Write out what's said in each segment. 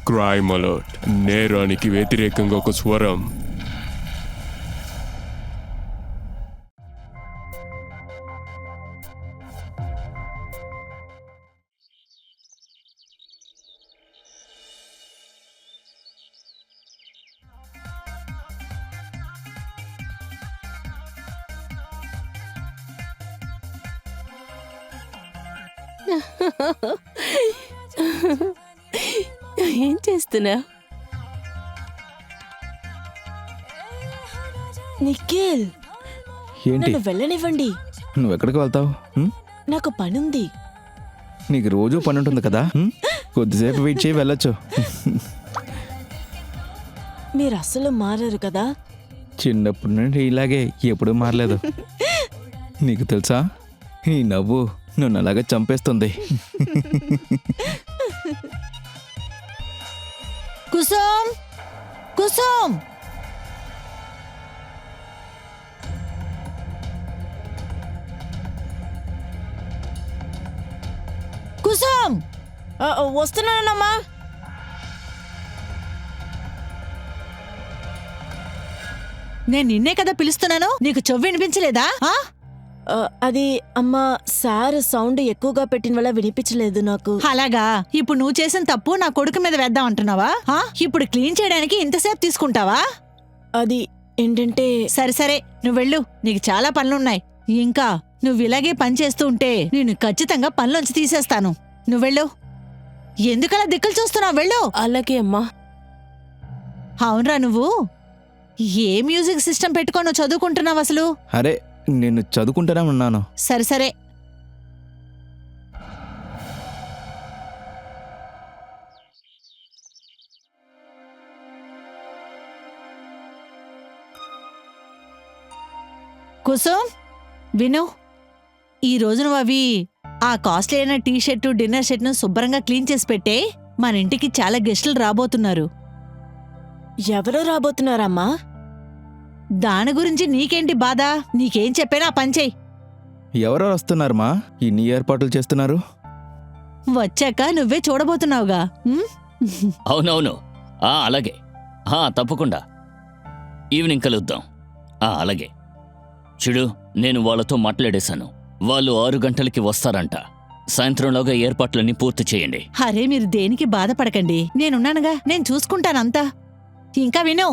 Crime alert, నేరానికి వ్యతిరేకంగా ఒక స్వరం. ఏం చేస్తున్నా? నిఖిల్, ఏంటి నన్ను వెళ్ళనివ్వండి. నువ్వు ఎక్కడికి వెళ్తావు? నాకు పనుంది. నీకు రోజు పని ఉంటుంది కదా, కొద్దిసేపు వెయిట్ చేయి వెళ్ళొచ్చు. మీరు అస్సలు మారారు కదా. చిన్నప్పటి నుండి ఇలాగే, ఎప్పుడూ మారలేదు. నీకు తెలుసా, ఈ నవ్వు నన్ను అలాగే చంపేస్తుంది. కుసుమ్, కుసుమ్, కుసుమ్, వస్తున్నానమ్మా. నేను నిన్నే కదా పిలుస్తున్నాను, నీకు చెవి వినిపించలేదా? అది అమ్మా, సార్ సౌండ్ ఎక్కువగా పెట్టిన వల్ల వినిపించలేదు నాకు. అలాగా, ఇప్పుడు నువ్వు చేసిన తప్పు నా కొడుకు మీద వేద్దాం అంటున్నావా? ఇప్పుడు క్లీన్ చేయడానికి ఇంతసేపు తీసుకుంటావా? అది ఏంటంటే, సరే సరే, నువ్వు వెళ్ళు, నీకు చాలా పనులున్నాయి. ఇంకా నువ్వు ఇలాగే పని చేస్తూ ఉంటే నేను ఖచ్చితంగా పనిలోంచి తీసేస్తాను. నువ్వు వెళ్ళు. ఎందుకలా దిక్కులు చూస్తున్నావు? వెళ్ళు. అలాగే అమ్మా. అవునరా, నువ్వు ఏ మ్యూజిక్ సిస్టమ్ పెట్టుకొని చదువుకుంటున్నావు అసలు? అరే, నేను చదువుకుంటానే ఉన్నాను. సరే సరే. కుసుమ్, విను, ఈ రోజు నువ్వు అవి ఆ కాస్ట్లీ అయిన టీ షర్టు డిన్నర్ షర్ట్ను శుభ్రంగా క్లీన్ చేసి పెట్టే. మన ఇంటికి చాలా గెస్టులు రాబోతున్నారు. ఎవరో రాబోతున్నారమ్మా? దాని గురించి నీకేంటి బాధ? నీకేం చెప్పానా ఆ పని చెయ్యి. ఎవరో వస్తున్నారమ్మా, ఇన్ని ఏర్పాట్లు చేస్తున్నారు. వచ్చాక నువ్వే చూడబోతున్నావుగా. అవునవును, అలాగే, తప్పకుండా ఈవినింగ్ కలుద్దాం. అలాగే చూడు, నేను వాళ్ళతో మాట్లాడేశాను. వాళ్ళు 6 గంటలకి వస్తారంట. సాయంత్రంలోగా ఏర్పాట్లన్నీ పూర్తి చేయండి. అరే, మీరు దేనికి బాధపడకండి, నేనున్నానుగా, నేను చూసుకుంటానంతా. ఇంకా విను,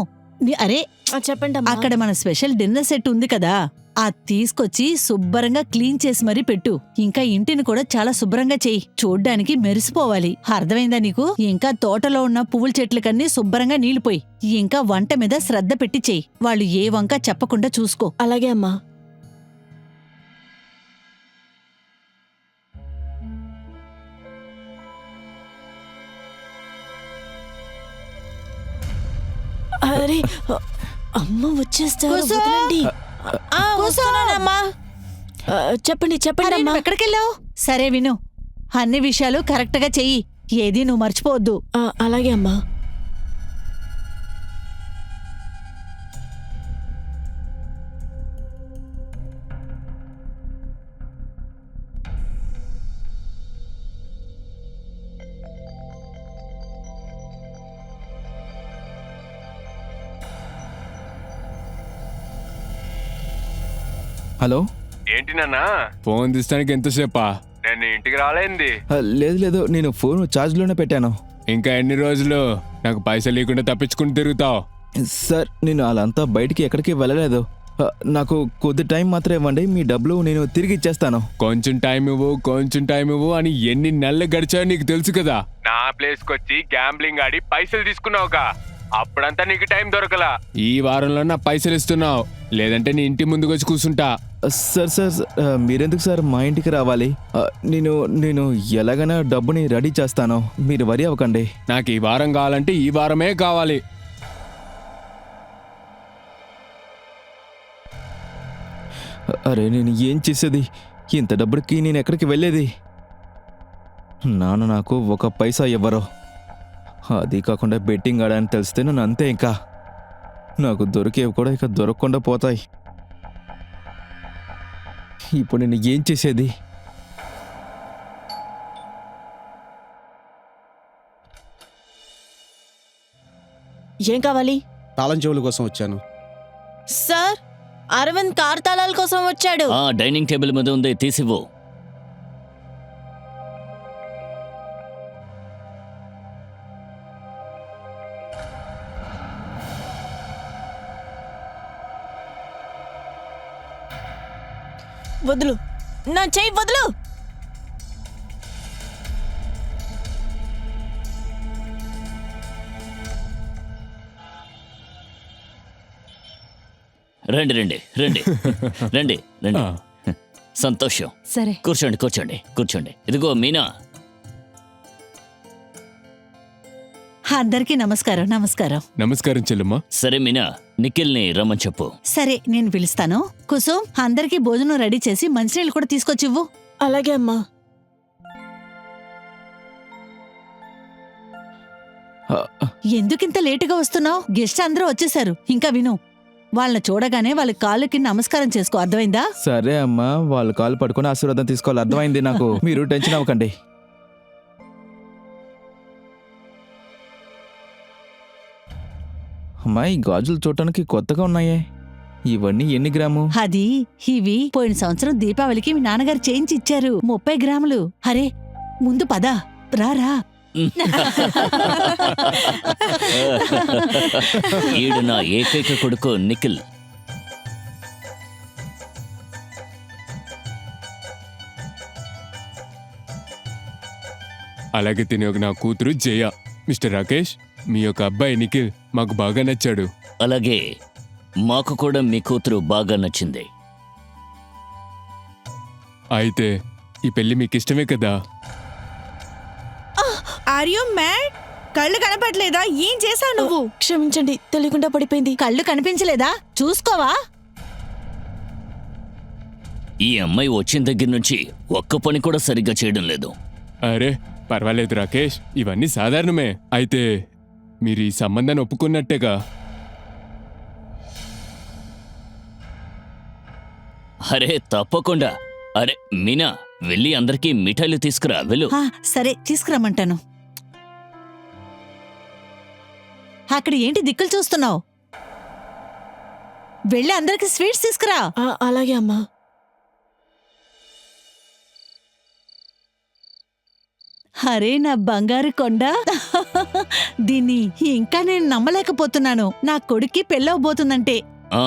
అరే చెప్పండి. అక్కడ మన స్పెషల్ డిన్నర్ సెట్ ఉంది కదా, అది తీసుకొచ్చి శుభ్రంగా క్లీన్ చేసి మరీ పెట్టు. ఇంకా ఇంటిని కూడా చాలా శుభ్రంగా చెయ్యి, చూడ్డానికి మెరిసిపోవాలి. అర్థమైందా నీకు? ఇంకా తోటలో ఉన్న పువ్వుల చెట్లకన్నీ శుభ్రంగా నీళ్లు పోయి, ఇంకా వంట మీద శ్రద్ధ పెట్టి చెయ్యి. వాళ్ళు ఏ వంక చెప్పకుండా చూసుకో. అలాగే అమ్మా. అరే, అమ్మ వచ్చేస్తారు. వదలండి. వస్తున్నానమ్మా. చెప్పండి చెప్పండి అమ్మా. ఎక్కడికెళ్ళావు? సరే విను, అన్ని విషయాలు కరెక్ట్గా చెయ్యి, ఏది నువ్వు మర్చిపోవద్దు. అలాగే అమ్మా. హలో, ఏంటి నాన్న ఫోన్ తీస్తానికి ఎంతసేపా? నేను ఇంటికి రాలేంది. లేదు లేదు, నేను ఫోన్ ఛార్జ్లోనే పెట్టాను. ఇంకా ఎన్ని రోజులు నాకు పైసలు లేకుండా తప్పించుకుని తిరుగుతావు? సార్, నేను అలా బయటికి ఎక్కడికి వెళ్ళలేదు. నాకు కొద్ది టైం మాత్రం ఇవ్వండి, మీ డబ్బులు నేను తిరిగి ఇచ్చేస్తాను. కొంచెం టైం ఇవ్వు అని ఎన్ని నెలలు గడిచాయో నీకు తెలుసు కదా. నా ప్లేస్కి వచ్చి గ్యాంబ్లింగ్ ఆడి పైసలు తీసుకున్నావుగా, అప్పుడంతా నీకు టైం దొరకలా. ఈ వారంలో నా పైసలు ఇస్తున్నావు, లేదంటే నీ ఇంటి ముందుకు వచ్చి కూర్చుంటా. సార్ సార్, మీరెందుకు సార్ మా ఇంటికి రావాలి? నేను ఎలాగైనా డబ్బుని రెడీ చేస్తాను, మీరు వరి అవ్వకండి. నాకు ఈ వారం కావాలంటే ఈ వారమే కావాలి. అరే, నేను ఏం చేసేది? ఇంత డబ్బుకి నేను ఎక్కడికి వెళ్ళేది? నాన్న నాకు 1 పైసా ఇవ్వరు. అది కాకుండా బెట్టింగ్ ఆడని తెలిస్తే నన్ను అంతే. ఇంకా నాకు దొరికేవి కూడా ఇక దొరకకుండా పోతాయి. ఇప్పుడు నేను ఏం చేసేది? ఏం కావాలి? తాళం చెవుల కోసం వచ్చాను. సార్, అరవింద్ కార్ తాళాల కోసం వచ్చాడు. ఆ డైనింగ్ టేబుల్ మీద ఉంది, తీసివ్వు. వదులు, నా చెయ్యి వదులు. రండి రండి రండి రండి రండి. ఆ. సంతోషం. సరే. కూర్చోండి కూర్చోండి కూర్చోండి. ఇదిగో మీనా. అందరికీ నమస్కారం. నమస్కారం. నమస్కారం చెల్లెమ్మ. సరే మీనా, నిఖిల్ని రమ్మని చెప్పు. సరే, నేను పిలుస్తాను. కుసుమ్, అందరికీ భోజనం రెడీ చేసి మంచినీళ్ళు కూడా తీసుకొచ్చివ్వు. అలాగే అమ్మా. ఎందుకింత లేటుగా వస్తున్నావు? గెస్ట్ అందరూ వచ్చేసారు. ఇంకా విను, వాళ్ళని చూడగానే వాళ్ళ కాళ్ళకి నమస్కారం చేసుకో, అర్థమైందా? సరే అమ్మా, వాళ్ళు కాలు పట్టుకుని ఆశీర్వాదం తీసుకోవాలి, అర్థమైంది నాకు. మీరు టెన్షన్ అవ్వకండి. అమ్మా, ఈ గాజులు చూడటానికి కొత్తగా ఉన్నాయే. ఇవన్నీ ఎన్ని గ్రాము? ఇవి పోయిన సంవత్సరం దీపావళికి మీ నాన్నగారు చేయించి ఇచ్చారు. 30 గ్రాములు. అరే, ముందు పద, రారా. ఈడు నా ఏకైక కొడుకు నిఖిల్. అలాగే తినే నా కూతురు జయ. మిస్టర్ రాకేష్, మీ యొక్క అబ్బాయి నిఖిల్ మాకు బాగా నచ్చాడు. అలాగే మాకు కూడా మీ కూతురు బాగా నచ్చింది. అయితే ఈ పెళ్లి మీకు ఇష్టమే కదా? Are you mad? కళ్ళు కనపట్లేదా? ఏం చేశావు నువ్వు? క్షమించండి, తెలియకుండా పడిపోయింది. కళ్ళు కనిపించలేదా? చూసుకోవా? ఈ అమ్మాయి వచ్చిన దగ్గర నుంచి ఒక్క పని కూడా సరిగ్గా చేయడం లేదు. అరే పర్వాలేదు రాకేష్, ఇవన్నీ సాధారణమే. అయితే మీరు ఈ సంబంధాన్ని ఒప్పుకున్నట్టేగా? అరే తప్పకుండా. అరే మీనా, వెళ్ళి అందరికీ మిఠాయిలు తీసుకురా, వెళ్ళు. సరే, తీసుకురమ్మంటాను. అక్కడ ఏంటి దిక్కులు చూస్తున్నావు? వెళ్ళి అందరికి స్వీట్స్ తీసుకురా. అలాగే అమ్మా. అరే నా బంగారు కొండ, దీన్ని ఇంకా నేను నమ్మలేకపోతున్నాను. నా కొడుక్కి పెళ్ళవబోతుందంటే. ఆ,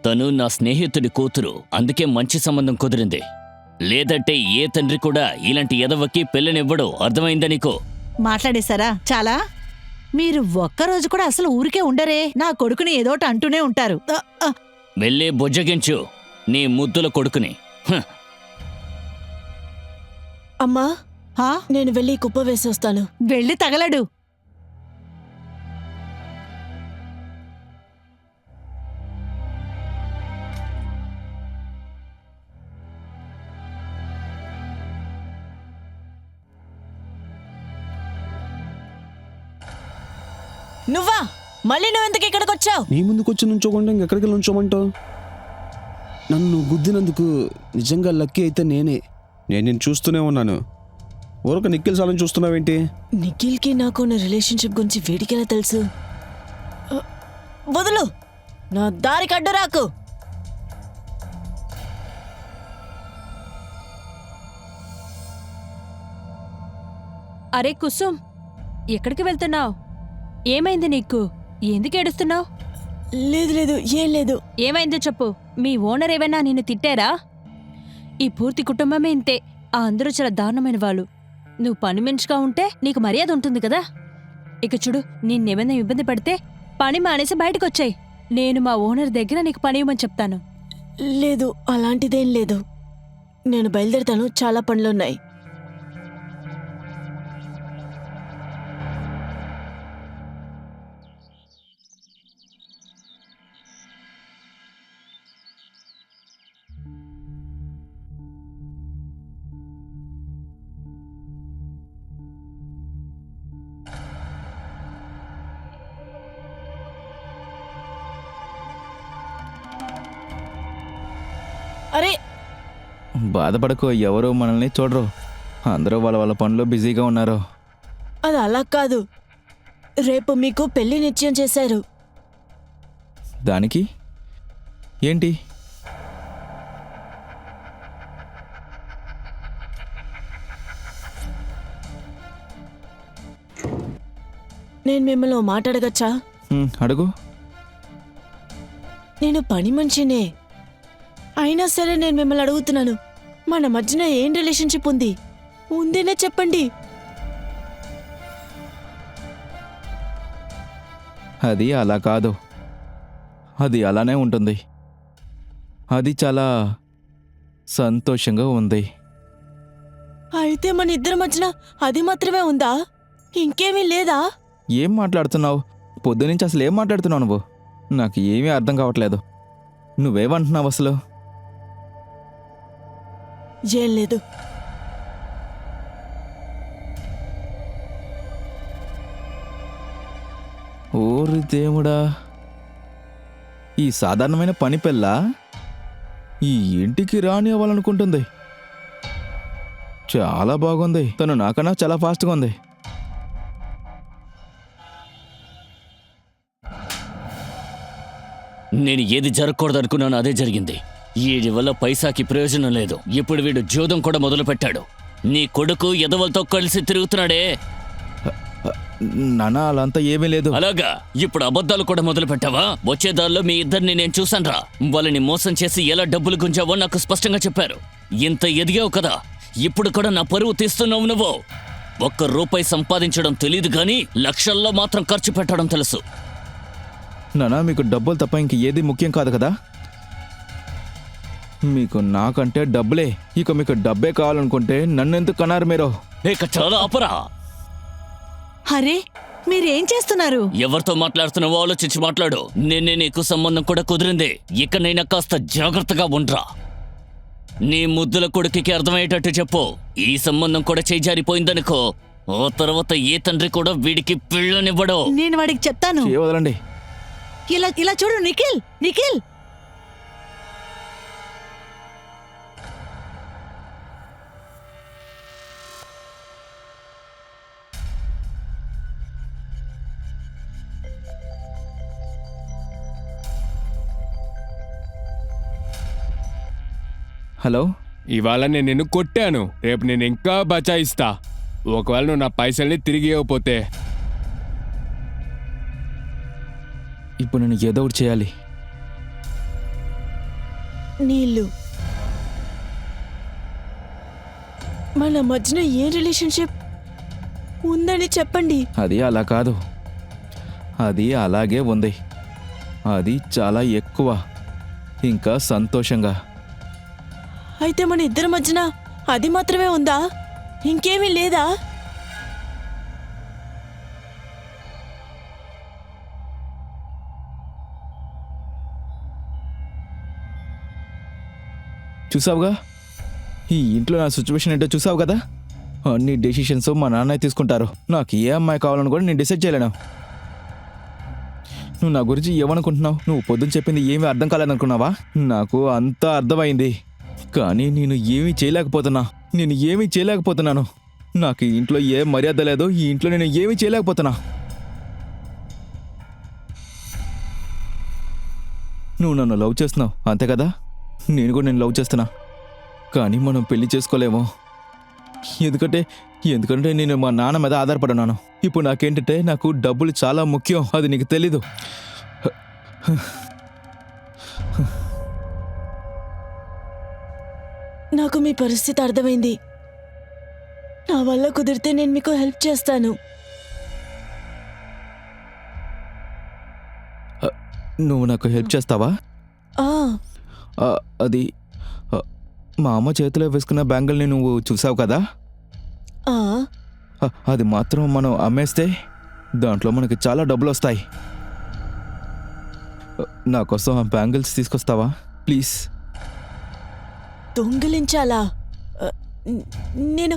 తను నా స్నేహితుడి కూతురు, అందుకే మంచి సంబంధం కుదిరింది. లేదంటే ఏ తండ్రి కూడా ఇలాంటి ఎదవకి పెళ్ళనివ్వడు, అర్థమైందా నీకు? మాట్లాడేశారా? చాలా. మీరు ఒక్కరోజు కూడా అసలు ఊరికే ఉండరే. నా కొడుకుని ఏదోటి అంటూనే ఉంటారు. వెళ్ళి బుజ్జగించు నీ ముద్దుల కొడుకుని. హ. అమ్మా, హా? నేను వెళ్ళి కుప్ప వేసి వస్తాను. వెళ్ళి తగలడు. నువ్వా? మళ్ళీ నువ్వెందుకు ఇక్కడికి వచ్చావు? నీ ముందుకొచ్చి నుంచోకుండా ఇంకెక్కడికి నుంచోమంటావు? నన్ను గుద్దినందుకు నిజంగా లక్కీ అయితే నేనే. నేను నిన్ను చూస్తూనే ఉన్నాను. ఊరక నిఖిల్ సాలని చూస్తున్నావేంటి? నిఖిల్కి నాకు ఉన్న రిలేషన్షిప్ గురించి వీడికెలా తెలుసు? వదులు, నా దారికి అడ్డు రాకు. అరే కుసుమ్, ఎక్కడికి వెళ్తున్నావు? ఏమైంది నీకు? ఎందుకు ఏడుస్తున్నావు? లేదు లేదు, ఏం లేదు. ఏమైందో చెప్పు. మీ ఓనర్ ఏమైనా నిన్ను తిట్టారా? ఈ పూర్తి కుటుంబమే ఇంతే. ఆ అందరూ చాలా దారుణమైన వాళ్ళు. నువ్వు పని మనిషిగా ఉంటే నీకు మర్యాద ఉంటుంది కదా. ఇక చూడు, నిన్నేమైనా ఇబ్బంది పడితే పని మానేసి బయటకొచ్చాయి. నేను మా ఓనర్ దగ్గర నీకు పని ఇవ్వమని చెప్తాను. లేదు, అలాంటిదేం లేదు. నేను బయలుదేరుతాను, చాలా పనులున్నాయి. అరే బాధపడకు, ఎవరు మనల్ని చూడరు. అందరూ వాళ్ళ వాళ్ళ పనిలో బిజీగా ఉన్నారు. అది అలా కాదు. రేపు మీకు పెళ్లి నిశ్చయం చేశారు. దానికి ఏంటి? నేను మిమ్మల్ని ఓ మాట అడగచ్చా? అడుగు. నేను పని మనిషినే, అయినా సరే నేను మిమ్మల్ని అడుగుతున్నాను, మన మధ్యన ఏం రిలేషన్షిప్ ఉంది? ఉందేనే చెప్పండి. అది అలా కాదు, అది అలానే ఉంటుంది. అది చాలా సంతోషంగా ఉంది. అయితే మన ఇద్దరి మధ్యన అది మాత్రమే ఉందా? ఇంకేమీ లేదా? ఏం మాట్లాడుతున్నావు? పొద్దునుంచి అసలు ఏం మాట్లాడుతున్నావు నువ్వు? నాకు ఏమీ అర్థం కావట్లేదు. నువ్వేమంటున్నావు అసలు? ఏం లేదు. ఓరి దేవుడా, ఈ సాధారణమైన పని పిల్ల ఈ ఇంటికి రాని అవ్వాలనుకుంటుంది. చాలా బాగుంది. తను నాకన్నా చాలా ఫాస్ట్గా ఉంది. నేను ఏది జరగకూడదు అనుకున్నానో అదే జరిగింది. వీడి వల్ల పైసాకి ప్రయోజనం లేదు. ఇప్పుడు వీడు జూదం కూడా మొదలు పెట్టాడు. నీ కొడుకు ఎదవలతో కలిసి తిరుగుతున్నాడే. నాన్న అలా ఏమీ లేదు. అలాగా? ఇప్పుడు అబద్ధాలు కూడా మొదలు పెట్టావా? వచ్చే దారిలో మీ ఇద్దరిని నేను చూశాన్రా. వాళ్ళని మోసం చేసి ఎలా డబ్బులు గుంజావో నాకు స్పష్టంగా చెప్పారు. ఇంత ఎదిగావు కదా, ఇప్పుడు కూడా నా పరువు తీస్తున్నావు నువ్వు. ₹1 సంపాదించడం తెలీదు కానీ లక్షల్లో మాత్రం ఖర్చు పెట్టడం తెలుసు. నాన్న, మీకు డబ్బులు తప్ప ఇంక ఏది ముఖ్యం కాదు కదా? మీకు నాకంటే డబ్బులే. ఇక మీకు డబ్బే కావాలనుకుంటే నన్నెందుకు కన్నారు మీరు? ఇక చాలా ఆపరా. అరే మీరేం చేస్తున్నారు? ఎవరితో మాట్లాడుతున్నావో ఆలోచించి మాట్లాడు. నేనే నీకు సంబంధం కూడా కుదిరింది. ఇకనైనా కాస్త జాగ్రత్తగా ఉండరా. నీ ముద్దుల కొడుకుకి అర్థమయ్యేటట్టు చెప్పు. ఈ సంబంధం కూడా చేజారిపోయిందనుకో, ఆ తర్వాత ఏ తండ్రి కూడా వీడికి పిల్లనివ్వడు. నేను వాడికి చెప్తాను. వదలండి. ఇలా ఇలా చూడు నిఖిల్, నిఖిల్. హలో. ఇవాళ నేను నిన్ను కొట్టాను, రేపు నేను ఇంకా బచాయిస్తా. ఒకవేళ నువ్వు నా పైసల్ని తిరిగి ఇవ్వకపోతే ఇప్పుడు నేను ఏదో ఒకటి చేయాలి. నీళ్ళు, మన మధ్యన ఏం రిలేషన్షిప్ ఉందని చెప్పండి. అది అలా కాదు, అది అలాగే ఉంది. అది చాలా ఎక్కువ, ఇంకా సంతోషంగా. అయితే మన ఇద్దరి మధ్యన అది మాత్రమే ఉందా? ఇంకేమీ లేదా? చూసావుగా ఈ ఇంట్లో నా సిచ్యువేషన్ ఏంటో చూసావు కదా? అన్ని డెసిషన్స్ మా నాన్నయ్య తీసుకుంటారు. నాకు ఏ అమ్మాయి కావాలని కూడా నేను డిసైడ్ చేయలేను. నువ్వు నా గురించి ఏమనుకుంటున్నావు? నువ్వు పొద్దున్న చెప్పింది ఏమీ అర్థం కాలేదనుకున్నావా? నాకు అంతా అర్థమైంది, కానీ నేను ఏమీ చేయలేకపోతున్నాను. నాకు ఈ ఇంట్లో ఏ మర్యాద లేదు. ఈ ఇంట్లో నేను ఏమీ చేయలేకపోతున్నా. నువ్వు నన్ను లవ్ చేస్తున్నావు అంతే కదా? నేను కూడా నేను లవ్ చేస్తున్నా, కానీ మనం పెళ్లి చేసుకోలేము. ఎందుకంటే నేను మా నాన్న మీద ఆధారపడున్నాను. ఇప్పుడు నాకేంటంటే నాకు డబ్బులు చాలా ముఖ్యం. అది నీకు తెలీదు. నాకు మీ పరిస్థితి అర్థమైంది. నా వల్ల కుదిరితే నేను మీకు హెల్ప్ చేస్తాను. నువ్వు నాకు హెల్ప్ చేస్తావా? అది మా అమ్మ చేతిలో వేసుకున్న బ్యాంగిల్ని నువ్వు చూసావు కదా? అది మాత్రం మనం అమ్మేస్తే దాంట్లో మనకి చాలా డబ్బులు వస్తాయి. నా కోసం ఆ బ్యాంగిల్స్ తీసుకొస్తావా ప్లీజ్? దొంగిలించాలా? నేను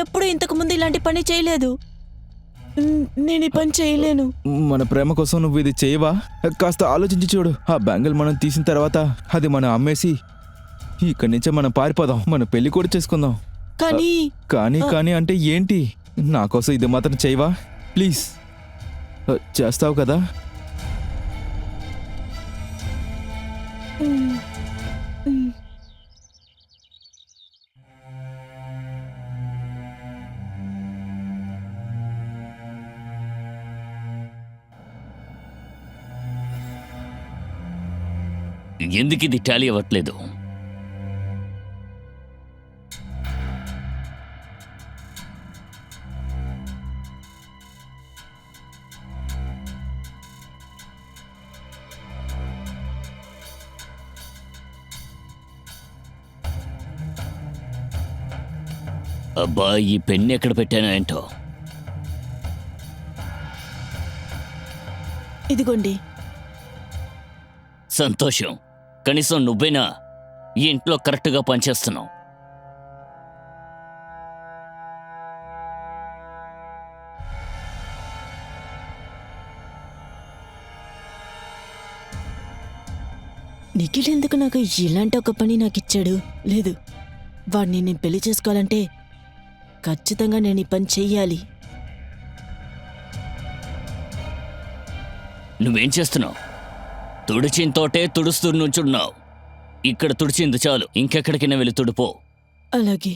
ఎప్పుడు ఇంతకు ముందు ఇలాంటి పని చేయలేదు. నేను ఈ పని చేయలేను. మన ప్రేమ కోసం నువ్వు ఇది చేయవా? కాస్త ఆలోచించి చూడు. ఆ బ్యాంగిల్ మనం తీసిన తర్వాత అది మనం అమ్మేసి ఇక్కడి నుంచే మనం పారిపోదాం. మన పెళ్లి కూడా చేసుకుందాం. కానీ కానీ అంటే ఏంటి? నా కోసం ఇది మాత్రం చేయవా ప్లీజ్? చేస్తావు కదా? మ్మ్. మ్మ్. ఎందుకు ఇది టాలీ అవ్వట్లేదు? అబ్బా, ఈ పెన్ ఎక్కడ పెట్టానో ఏంటో. ఇదిగోండి. సంతోషం. కనీసం నువ్వైనా ఈ ఇంట్లో కరెక్ట్గా పనిచేస్తున్నావు. నిఖిల్ ఎందుకు నాకు ఇలాంటి ఒక పని నాకు ఇచ్చాడు? లేదు, వాడిని నేను పెళ్లి చేసుకోవాలంటే ఖచ్చితంగా నేను ఈ పని చెయ్యాలి. నువ్వేం చేస్తున్నావు? తుడిచిన తోటే తుడుస్తూ నుంచున్నావు. ఇక్కడ తుడిచింది చాలు, ఇంకెక్కడికైనా వెళ్ళి తుడిపో. అలాగే.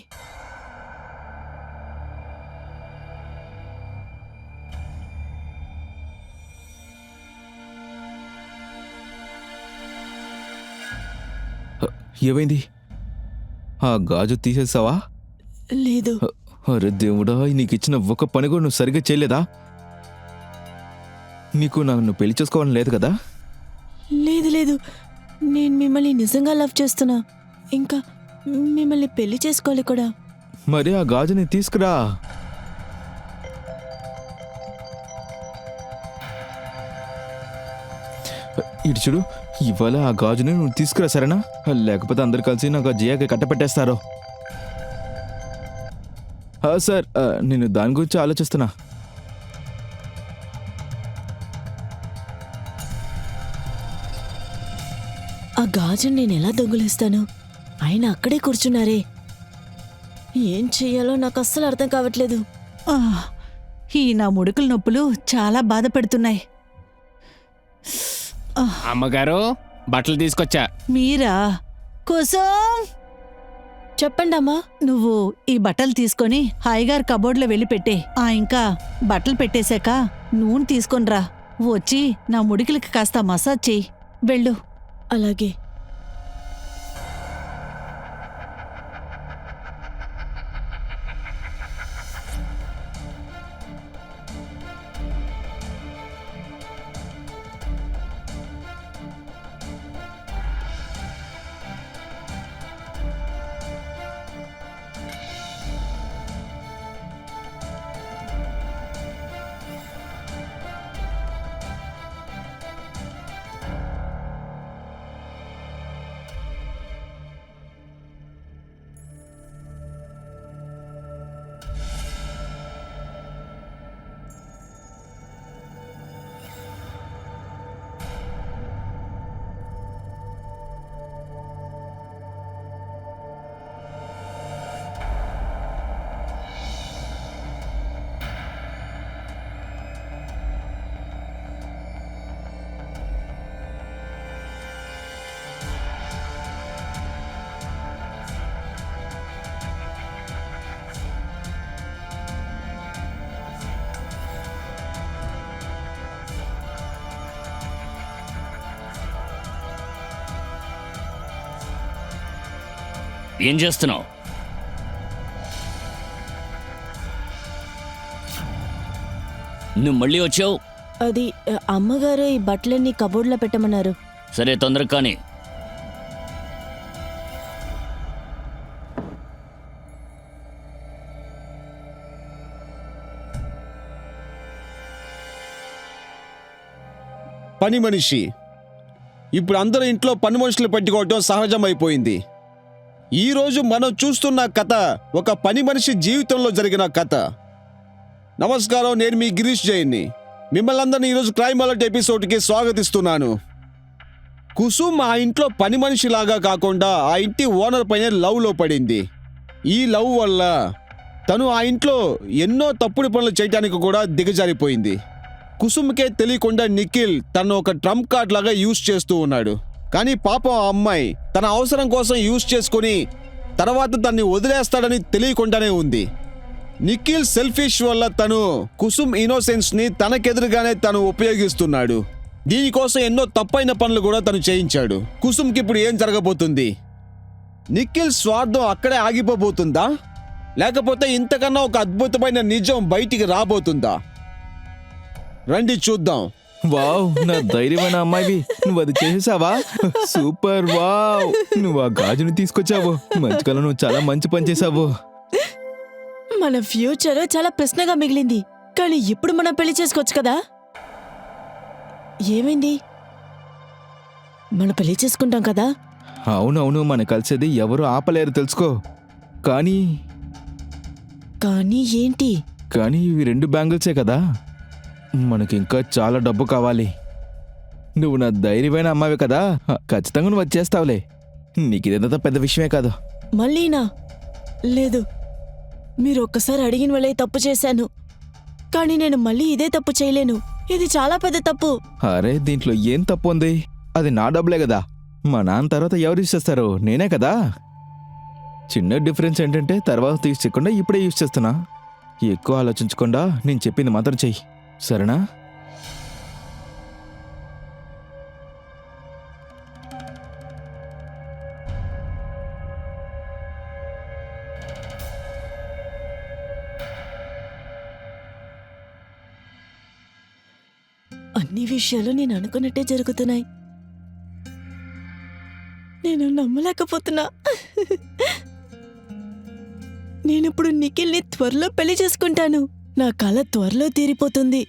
ఏమైంది? ఆ గాజు తీసేసావా? లేదు. అరే దేవుడా, నీకు ఇచ్చిన ఒక పని కూడా నువ్వు సరిగ్గా చేయలేదా? నీకు నన్ను పెళ్లి చేసుకోవాలని లేదు కదా? లేదు లేదు, నేను మిమ్మల్ని నిజంగా లవ్ చేస్తున్నా. ఇంకా మిమ్మల్ని పెళ్లి చేసుకోవాలి కూడా. మరి ఆ గాజుని తీసుకురా. ఇటు చూడు, ఇవాళ ఆ గాజుని నువ్వు తీసుకురా, సరేనా? లేకపోతే అందరు కలిసి నాకు జియాకి కట్టపెట్టేస్తారు. సార్, నేను దాని గురించి ఆలోచిస్తున్నా. ఆ గాజుని నేను ఎలా దొంగిలిస్తాను? ఆయన అక్కడే కూర్చున్నారే. ఏం చెయ్యాలో నాకు అస్సలు అర్థం కావట్లేదు. ఆ, ఈ నా ముడుకుల నొప్పులు చాలా బాధ పెడుతున్నాయి. అమ్మగారు, బట్టలు తీసుకొచ్చా. మీరా? కోసం చెప్పండి అమ్మా. నువ్వు ఈ బట్టలు తీసుకొని హాయిగారు కబోర్డ్లో వెళ్ళి పెట్టే. ఇంకా బట్టలు పెట్టేశాక నూనె తీసుకొనిరా. వచ్చి నా ముడికిలకి కాస్త మసాజ్ చెయ్యి. వెళ్ళు. అలాగే. ఏం చేస్తున్నావు? నువ్వు మళ్ళీ వచ్చావు? అది అమ్మగారు ఈ బట్టలన్నీ కబోర్డ్లో పెట్టమన్నారు. సరే, తొందరగా కానీ. పని మనిషి. ఇప్పుడు అందరూ ఇంట్లో పని మనుషులు పెట్టుకోవటం సహజమైపోయింది. ఈరోజు మనం చూస్తున్న కథ ఒక పని మనిషి జీవితంలో జరిగిన కథ. నమస్కారం, నేను మీ గిరీష్ జైన్ని. మిమ్మల్ని అందరినీ ఈరోజు క్రైమ్ అలర్ట్ ఎపిసోడ్కి స్వాగతిస్తున్నాను. కుసుమ్ ఆ ఇంట్లో పని మనిషిలాగా కాకుండా ఆ ఇంటి ఓనర్ పైన లవ్లో పడింది. ఈ లవ్ వల్ల తను ఆ ఇంట్లో ఎన్నో తప్పుడు పనులు చేయడానికి కూడా దిగజారిపోయింది. కుసుమ్కే తెలియకుండా నిఖిల్ తను ఒక ట్రంప్ కార్డ్ లాగా యూజ్ చేస్తూ ఉన్నాడు. కానీ పాపం ఆ అమ్మాయి తన అవసరం కోసం యూజ్ చేసుకుని తర్వాత దాన్ని వదిలేస్తాడని తెలియకుండానే ఉంది. నిఖిల్ సెల్ఫిష్ వల్ల తను కుసుమ్ ఇన్నోసెన్స్ ని తనకెదురుగానే తను ఉపయోగిస్తున్నాడు. దీనికోసం ఎన్నో తప్పైన పనులు కూడా తను చేయించాడు. కుసుమ్కి ఇప్పుడు ఏం జరగబోతుంది? నిఖిల్ స్వార్థం అక్కడే ఆగిపోబోతుందా, లేకపోతే ఇంతకన్నా ఒక అద్భుతమైన నిజం బయటికి రాబోతుందా? రండి చూద్దాం. వావ్, నా ధైర్యమైన అమ్మాయివి, నువ్వు అది చేసేసావా? సూపర్, వావ్, నువ్వు ఆ గాజుని తీసుకొచ్చావు. మంచి కల, నువ్వు చాలా మంచి పని చేసావు. మన ఫ్యూచర్ చాలా ప్రశ్నగా మిగిలింది. కానీ ఇప్పుడు మనం పెళ్లి చేసుకోవచ్చు కదా? ఏమైంది? మనం పెళ్లి చేసుకుంటాం కదా? అవునవును, మన కలిసేది ఎవరు ఆపలేరు తెలుసుకో. కానీ కానీ ఏంటి? కానీ ఇవి 2 బ్యాంగిల్సే కదా, మనకి ఇంకా చాలా డబ్బు కావాలి. నువ్వు నా ధైర్యమైన అమ్మావి కదా, ఖచ్చితంగా నువ్వు వచ్చేస్తావులే. నీకు ఇదంతా పెద్ద విషయమే కాదు. మళ్ళీనా? లేదు, మీరు ఒక్కసారి అడిగిన వాళ్ళే తప్పు చేశాను. కానీ నేను మళ్ళీ ఇదే తప్పు చేయలేను. ఇది చాలా పెద్ద తప్పు. అరే, దీంట్లో ఏం తప్పు ఉంది? అది నా డబ్బులే కదా. మా నాన్న తర్వాత ఎవరు యూజ్ చేస్తారు? నేనే కదా. చిన్న డిఫరెన్స్ ఏంటంటే తర్వాత తీసుకోకుండా ఇప్పుడే యూజ్ చేస్తున్నా. ఎక్కువ ఆలోచించకుండా నేను చెప్పింది మాత్రం చెయ్యి, సరేనా? అన్ని విషయాలు నేను అనుకున్నట్టే జరుగుతున్నాయి. నేను నమ్మలేకపోతున్నా. నేనిప్పుడు నిఖిల్ని త్వరలో పెళ్లి చేసుకుంటాను. నా కల త్వరలో తీరిపోతుంది.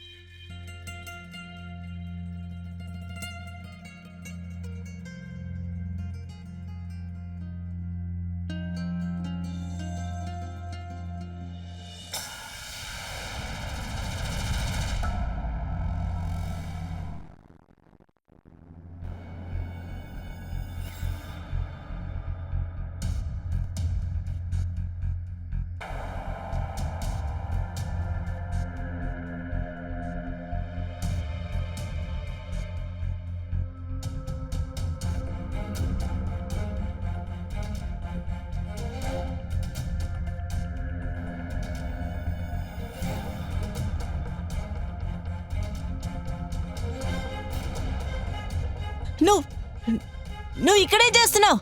నువ్వు ఇక్కడే చేస్తున్నావు.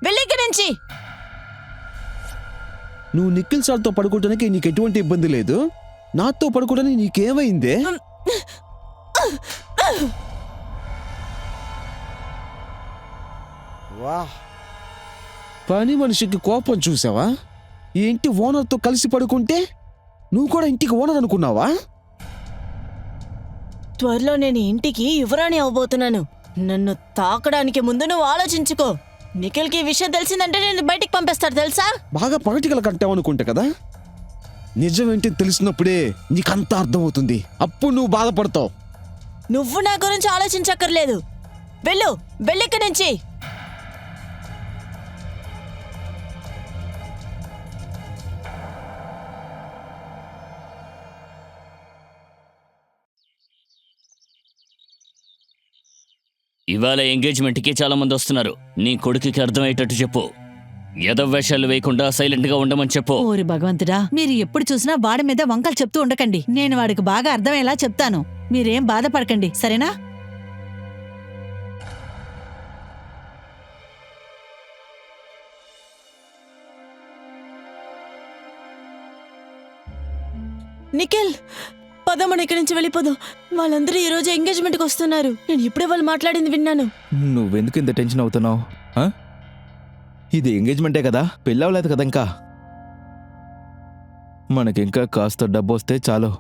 వెళ్ళి ఇక్కడి నుంచి. నువ్వు నిఖిల్ సార్తో పడుకోవడానికి నీకు ఎటువంటి ఇబ్బంది లేదు. నాతో పడుకోవడానికి నీకేమైందే? పని మనిషికి కోపం చూసావా? ఈ ఇంటి ఓనర్తో కలిసి పడుకుంటే నువ్వు కూడా ఇంటికి ఓనర్ అనుకున్నావా? త్వరలో నేను ఇంటికి యువరాణి అవబోతున్నాను. నన్ను తాకడానికి ముందు నువ్వు ఆలోచించుకో. నిఖిల్కి ఈ విషయం తెలిసిందంటే నేను బయటికి పంపేస్తాడు తెలుసా? బాగా పగటికలు కట్టావనుకుంటా కదా. నిజమేంటి తెలిసినప్పుడే నీకంతా అర్థమవుతుంది. అప్పుడు నువ్వు బాధపడతావు. నువ్వు నా గురించి ఆలోచించక్కర్లేదు. వెళ్ళి ఇక్కడి నుంచి. ఇవాళ ఎంగేజ్మెంట్కి చాలా మంది వస్తున్నారు. నీ కొడుకుకి అర్థమయ్యేటట్టు చెప్పు. ఎదవేషాలు వేయకుండా సైలెంట్ గా ఉండమని చెప్పు. ఓరి భగవంతుడా, మీరు ఎప్పుడు చూసినా వాడి మీద వంకలు చెప్తూ ఉండకండి. నేను వాడికి బాగా అర్థమయ్యేలా చెప్తాను. మీరేం బాధపడకండి, సరేనా? నిఖిల్, పదమని ఇక్కడి నుంచి వెళ్ళిపోదాం. వాళ్ళందరూ ఈ రోజు ఎంగేజ్మెంట్కి వస్తున్నారు. నేను ఇప్పుడే వాళ్ళు మాట్లాడింది విన్నాను. నువ్వెందుకు ఇంత టెన్షన్ అవుతున్నావు? ఇది ఎంగేజ్మెంటే కదా, పెళ్ళవలేదు కదా ఇంకా. మనకింకా కాస్త డబ్బు వస్తే చాలు.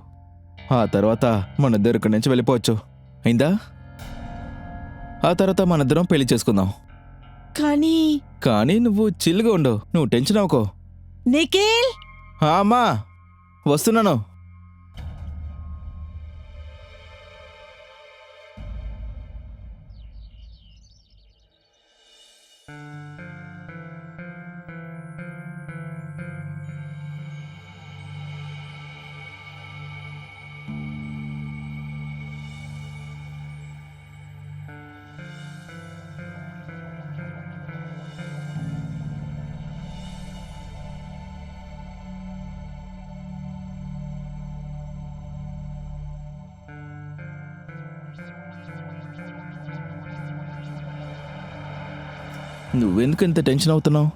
ఆ తర్వాత మనిద్దరు ఇక్కడి నుంచి వెళ్ళిపోవచ్చు. అయిందా? ఆ తర్వాత మనిద్దరం పెళ్లి చేసుకుందాం. కానీ నువ్వు చిల్లుగా ఉండు, నువ్వు టెన్షన్ అవ్వకో. నిఖిల్, అమ్మా వస్తున్నాను. నువ్వెందుకు ఇంత టెన్షన్ అవుతున్నావు?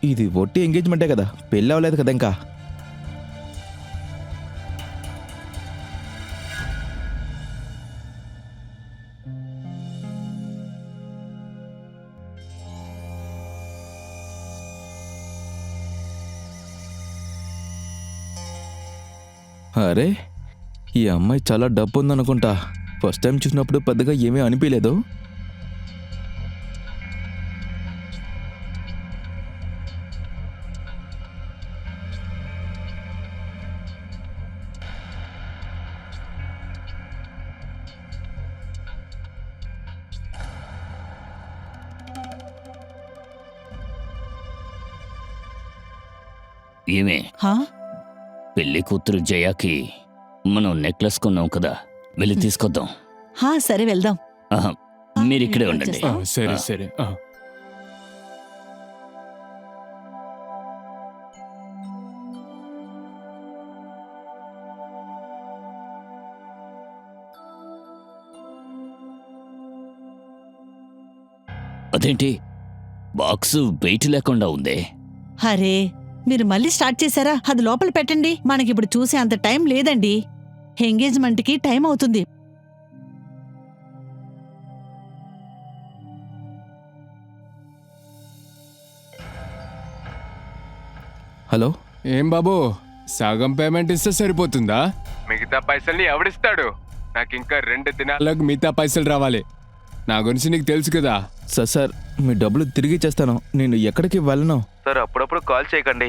ఇది ఒట్టి ఎంగేజ్మెంటే కదా, పెళ్ళి అవ్వలేదు కదా ఇంకా. అరే, ఈ అమ్మాయి చాలా డబ్బు ఉందనుకుంటా. ఫస్ట్ టైం చూసినప్పుడు పెద్దగా ఏమీ అనిపించలేదు. ఏమే హా? పెళ్లి కూతురు జయాకి మనం నెక్లెస్ కొన్నాం కదా, వెళ్ళి తీసుకొద్దాం. సరే వెళ్దాం. ఆహా, మీరు ఇక్కడే ఉండండి. సరే సరే. అదేంటి బాక్స్ వెయిట్ లేకుండా ఉందే? అరే, మీరు మళ్ళీ స్టార్ట్ చేశారా? అది లోపల పెట్టండి. మనకిప్పుడు చూసే అంత టైం లేదండి. ఎంగేజ్మెంట్కి టైం అవుతుంది. హలో, ఏం బాబు, సగం పేమెంట్ ఇస్తే సరిపోతుందా? మిగతా పైసల్ని ఎవడిస్తాడు? నాకు ఇంకా 2 దినాలకు మిగతా పైసలు రావాలి. నా గురించి నీకు తెలుసు కదా. సార్ మీ డబ్బులు తిరిగి చేస్తాను. నేను ఎక్కడికి వెళ్ళను. సార్ అప్పుడప్పుడు కాల్ చేయకండి.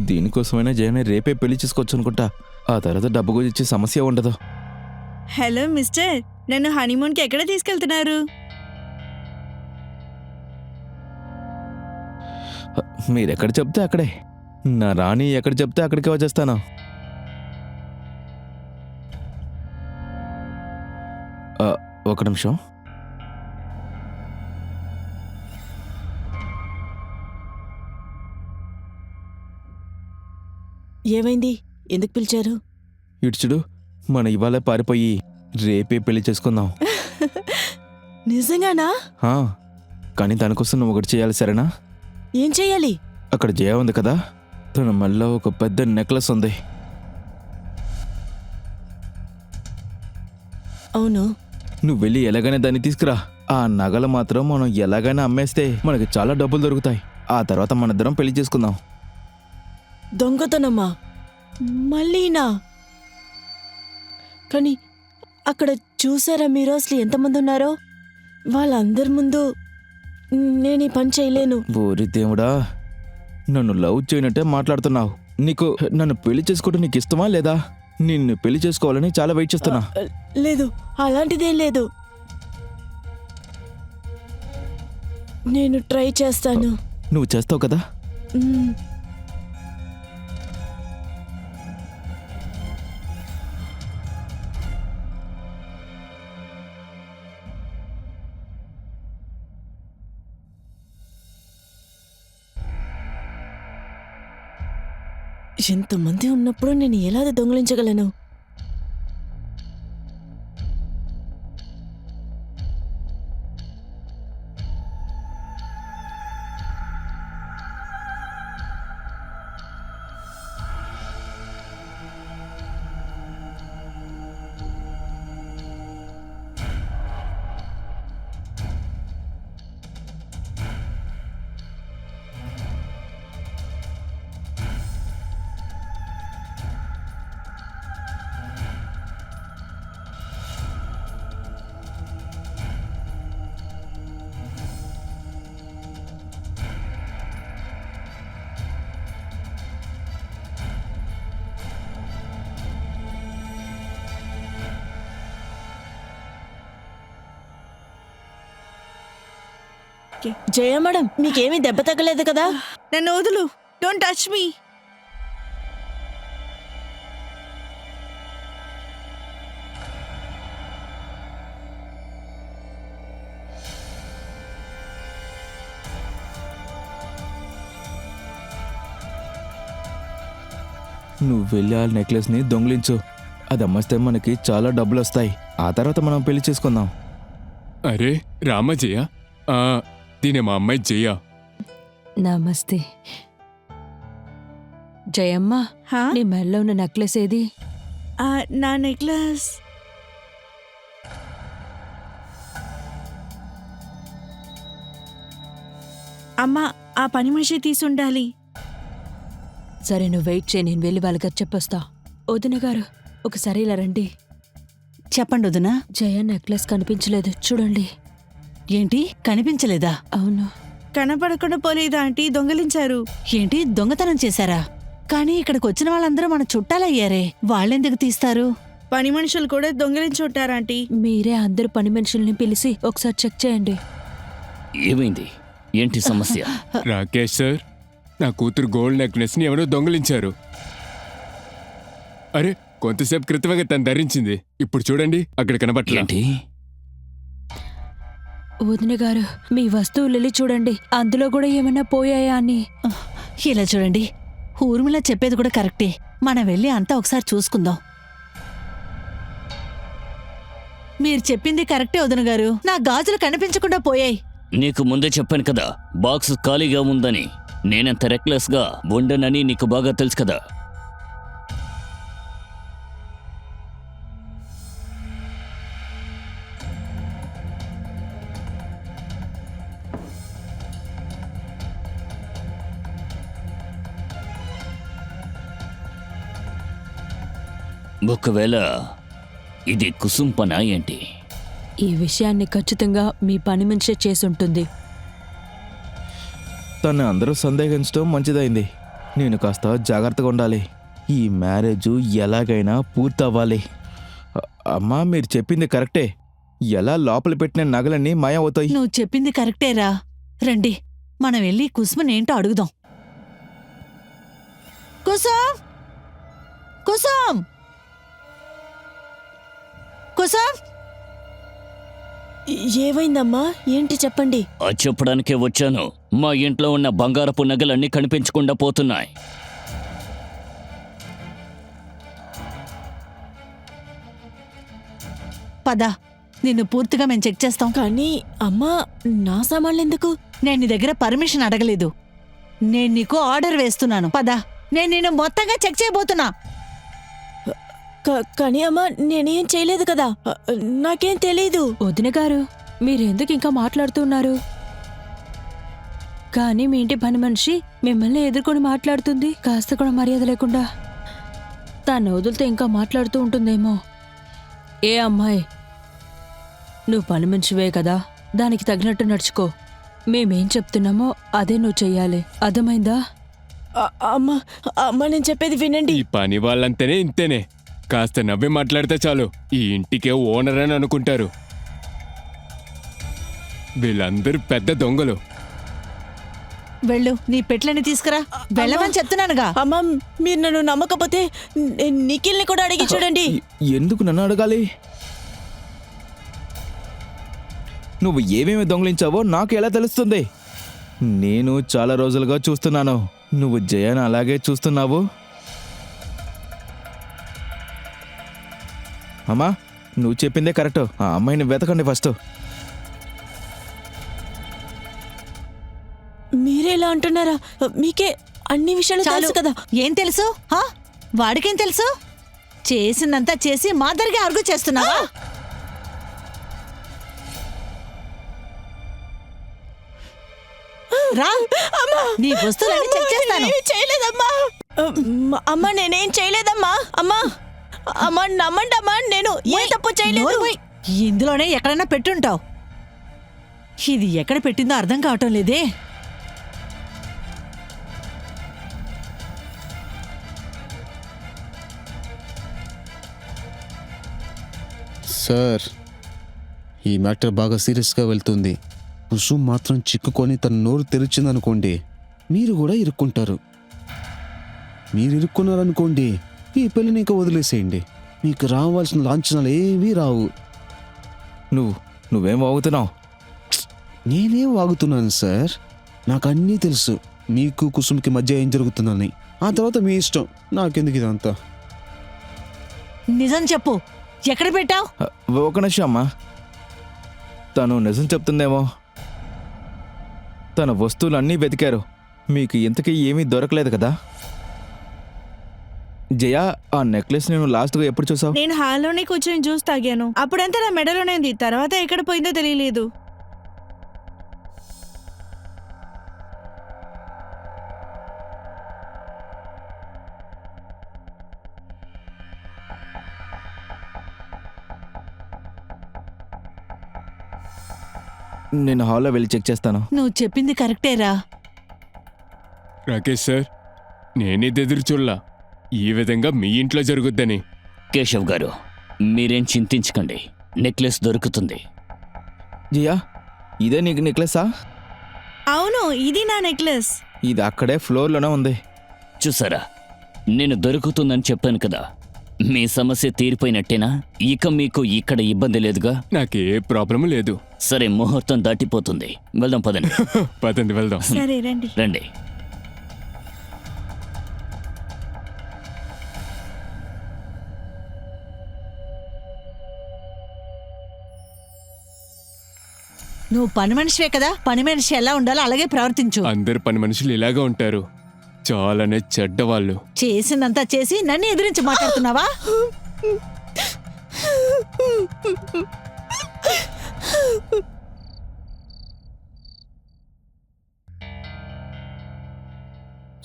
దీనికోసమైనా జయని రేపే పెళ్లి చేసుకోవచ్చు అనుకుంటా. ఆ తర్వాత డబ్బు గురించి సమస్య ఉండదు. హలో మిస్టర్, నన్ను హనీమూన్కి ఎక్కడ తీసుకెళ్తున్నారు? మీరెక్కడ చెప్తే అక్కడే. నా రాణి ఎక్కడ చెప్తే అక్కడికి వచ్చేస్తాను. ఒక నిమిషం. ఏమైంది? ఎందుకు పిలిచారు? ఇడ్చుడు, మన ఇవాళ పారిపోయి రేపే పెళ్లి చేసుకుందాం. నిజంగానా? కానీ దానికోసం నువ్వు ఒకటి చేయాలి, సరేనా? ఏం చెయ్యాలి? అక్కడ జయ ఉంది కదా, తన మళ్ళా ఒక పెద్ద నెక్లెస్ ఉంది. అవును. నువ్వు వెళ్ళి ఎలాగైనా దాన్ని తీసుకురా. ఆ నగలు మాత్రం మనం ఎలాగైనా అమ్మేస్తే మనకి చాలా డబ్బులు దొరుకుతాయి. ఆ తర్వాత మనిద్దరం పెళ్లి చేసుకుందాం. దొంగతనమ్మా? మళ్ళీనా? కానీ అక్కడ చూసారా మీరు అసలు ఎంతమంది ఉన్నారో? వాళ్ళందరి ముందు నేను ఈ పని చేయలేను. ఓరి దేవుడా, నన్ను లవ్ చేయనట్టే మాట్లాడుతున్నావు. నీకు నన్ను పెళ్లి చేసుకోవడం నీకు ఇష్టమా లేదా? నిన్ను పెళ్లి చేసుకోవాలని చాలా వెయిట్ చేస్తున్నా. లేదు, అలాంటిదేం లేదు. నేను ట్రై చేస్తాను. నువ్వు చేస్తావు కదా? ఎంతమంది ఉన్నప్పుడు నేను ఎలా దొంగిలించగలను? జయ మేడం, మీకేమీ దెబ్బ తగ్గలేదు కదా? నన్ను వదులు. Don't touch me. నువ్వు వెళ్ళి ఆ నెక్లెస్ని దొంగిలించు. అది అమ్మేస్తే మనకి చాలా డబ్బులు వస్తాయి. ఆ తర్వాత మనం పెళ్లి చేసుకుందాం. అరే రామ జయ, దీనే మా అమ్మాయి జయ. నమస్తే. జయమ్మ, హా? నీ మెడలో ఉన్న నెక్లెస్ ఏది? నా నెక్లెస్ అమ్మా, ఆ పని మనిషి తీసుండాలి. సరే, నువ్వు వెయిట్ చేయి, నేను వెళ్ళి వాళ్ళకి చెప్పొస్తా. వదిన గారు, ఒకసారి ఇలా రండి. చెప్పండి వదినా. జయ నెక్లెస్ కనిపించలేదు, చూడండి. ఏంటి కనిపించలేదా? అవును. కనపడకుండా పోలేదా ఆంటీ? దొంగలించారు. ఏంటి దొంగతనం చేశారా? కానీ ఇక్కడికి వచ్చిన వాళ్ళందరూ మన చుట్టాలయ్యారే, వాళ్ళెందుకు తీస్తారు? పని మనుషులు కూడా దొంగలించుంటారు ఆంటీ. మీరే అందరు పని మనుషుల్ని పిలిచి ఒకసారి చెక్ చేయండి. ఏమైంది? ఏంటి సమస్య? రాకేష్ సార్, నా కూతురు గోల్డ్ నెక్లెస్ ని ఎవరో దొంగిలించారు. అరే, కొంతసేపు క్రితమే తను ధరించింది. ఇప్పుడు చూడండి, అక్కడ కనబట్ల. ఏంటి? వదిన గారు, మీ వస్తువులు వెళ్ళి చూడండి, అందులో కూడా ఏమైనా పోయాయా అని. ఇలా చూడండి, ఊర్మిళ చెప్పేది కూడా కరెక్టే. మనం వెళ్ళి అంతా ఒకసారి చూసుకుందాం. మీరు చెప్పింది కరెక్టే వదిన గారు, నా గాజులు కనిపించకుండా పోయాయి. నీకు ముందే చెప్పాను కదా, బాక్స్ ఖాళీగా ఉందని. నేనెంత రెక్లెస్ గా ఉండనని నీకు బాగా తెలుసు కదా. ఒకవేళ ఇది కుసుం పనా ఏంటి? ఈ విషయాన్ని ఖచ్చితంగా మీ పని మనిషి చేసుంటుంది. తను అందరూ సందేహించడం మంచిదైంది. నేను కాస్త జాగ్రత్తగా ఉండాలి. ఈ మ్యారేజ్ ఎలాగైనా పూర్తవ్వాలి. అమ్మా, మీరు చెప్పింది కరెక్టే. ఎలా లోపల పెట్టిన నగలన్నీ మాయ అవుతాయి. నువ్వు చెప్పింది కరెక్టేరా. రండి, మనం వెళ్ళి కుసుమనేంటో అడుగుదాం. కుసుమ్, కుసుమ్, కుసుమ్. ఏమైందమ్మా? ఏంటి చెప్పండి. అది చెప్పడానికే వచ్చాను. మా ఇంట్లో ఉన్న బంగారపు నగలన్నీ కనిపించకుండా పోతున్నాయి. పద, నిన్ను పూర్తిగా మేము చెక్ చేస్తాం. కానీ అమ్మా, నా సామాన్లు ఎందుకు? నేను నీ దగ్గర పర్మిషన్ అడగలేదు. నేను నీకు ఆర్డర్ వేస్తున్నాను. పద, నేను నిన్ను మొత్తంగా చెక్ చేయబోతున్నా. కానీ అమ్మా, నేనేం చేయలేదు కదా, నాకేం తెలీదు. వదిన గారు, మీరెందుకు ఇంకా మాట్లాడుతున్నారు? కానీ మీ ఇంటి పని మనిషి మిమ్మల్ని ఎదుర్కొని మాట్లాడుతుంది, కాస్త కూడా మర్యాద లేకుండా. తను వదిలితే ఇంకా మాట్లాడుతూ ఉంటుందేమో. ఏ అమ్మాయి, నువ్వు పని మనిషివే కదా, దానికి తగినట్టు నడుచుకో. మేమేం చెప్తున్నామో అదే నువ్వు చెయ్యాలి, అర్థమైందా? అమ్మా, అమ్మా, నేను చెప్పేది వినండి. ఈ పని వాళ్ళంతేనే ఇంతేనే. కాస్త నవ్వి మాట్లాడితే చాలు ఈ ఇంటికే ఓనర్ అని అనుకుంటారు. వీళ్ళందరూ పెద్ద దొంగలు. వెళ్ళు, నీ పెట్లని తీసుకురా. వెళ్ళమని చెప్తున్నానుగా. అమ్మా, మీరు నన్ను నమ్మకపోతే నిఖిల్ని కూడా అడిగి చూడండి. ఎందుకు నన్ను అడగాలి? నువ్వు ఏమేమి దొంగిలించావో నాకు ఎలా తెలుస్తుంది? నేను చాలా రోజులుగా చూస్తున్నాను. నువ్వు జయన్ అలాగే చూస్తున్నావు. అమ్మా, నువ్వు చెప్పిందే కరెక్ట్. ఆ అమ్మాయిని వెతకండి ఫస్ట్. మీరేలా అంటున్నారా? మీకే అన్ని విషయాలు చాలు తెలుసు కదా. ఏం తెలుసు? వాడికేం తెలుసు? చేసిందంతా చేసి మా దగ్గరికి అరుగు చేస్తున్నావా? రా, నీ వస్తువులన్నీ చెక్ చేస్తాను. చేయలేదమ్మా. అమ్మా, నేనేం చేయలేదమ్మా. అమ్మా, అమ్మా, నమ్మండి అమ్మా, నేను ఏ తప్పు చేయలేదు. నోరు మూయ్. ఇందులోనే ఎక్కడైనా పెట్టుంటావు. ఇది ఎక్కడ పెట్టిందో అర్థం కావటం లేదే. సార్, ఈ మ్యాటర్ బాగా సీరియస్గా వెళ్తుంది. కుసుమ్ మాత్రం చిక్కుకొని తన నోరు తెరిచిందనుకోండి, మీరు కూడా ఇరుక్కుంటారు. మీరు ఇరుక్కున్నారనుకోండి, ఈ పెళ్ళిని ఇంకా వదిలేసేయండి. మీకు రావాల్సిన లాంఛనాలు ఏవీ రావు. నువ్వేం వాగుతున్నావు? నేనేం వాగుతున్నాను సార్, నాకు అన్నీ తెలుసు. మీకు కుసుమ్కి మధ్య ఏం జరుగుతుందని. ఆ తర్వాత మీ ఇష్టం, నాకెందుకు ఇదంతా. నిజం చెప్పు, ఎక్కడ పెట్టావు? ఒక నిమిషం అమ్మా. తను నిజం చెప్తుందేమో. తన వస్తువులన్నీ వెతికారు, మీకు ఇంతకీ ఏమీ దొరకలేదు కదా? జయ, ఆ నెక్లెస్ నేను లాస్ట్గా ఎప్పుడు చూసావు? నేను హాల్లోనే కూర్చొని జ్యూస్ తాగాను. అప్పుడంతా నా మెడలోనే ఉంది. తర్వాత ఎక్కడ పోయిందో తెలియలేదు. నేను హాల్లో వెళ్ళి చెక్ చేస్తాను. నువ్వు చెప్పింది కరెక్టేరా. రాకేష్ సార్, నేనేది ఎదురు చూడలా ఈ విధంగా మీ ఇంట్లో జరుగుద్దని. కేశవ్ గారు, మీరేం చింతించకండి, నెక్లెస్ దొరుకుతుంది. జయ, ఇదే నీకు నెక్లెసా? అవును, ఇది నా నెక్లెస్. ఇది అక్కడే ఫ్లోర్లోనే ఉంది. చూసారా, నేను దొరుకుతుందని చెప్పాను కదా. మీ సమస్య తీరిపోయినట్టేనా? ఇక మీకు ఇక్కడ ఇబ్బంది లేదుగా? నాకే ప్రాబ్లం లేదు. సరే, ముహూర్తం దాటిపోతుంది, వెళ్దాం పదండి. పదండి వెళ్దాం. సరే రండి. రండి. నువ్వు పని మనిషివే కదా, పని మనిషి ఎలా ఉండాలో అలాగే ప్రవర్తించు. అందరు పని మనుషులు ఇలాగా ఉంటారు, చాలానే చెడ్డవాళ్ళు. చేసిందంతా చేసి నన్ను ఎదిరించి మాట్లాడుతున్నావా?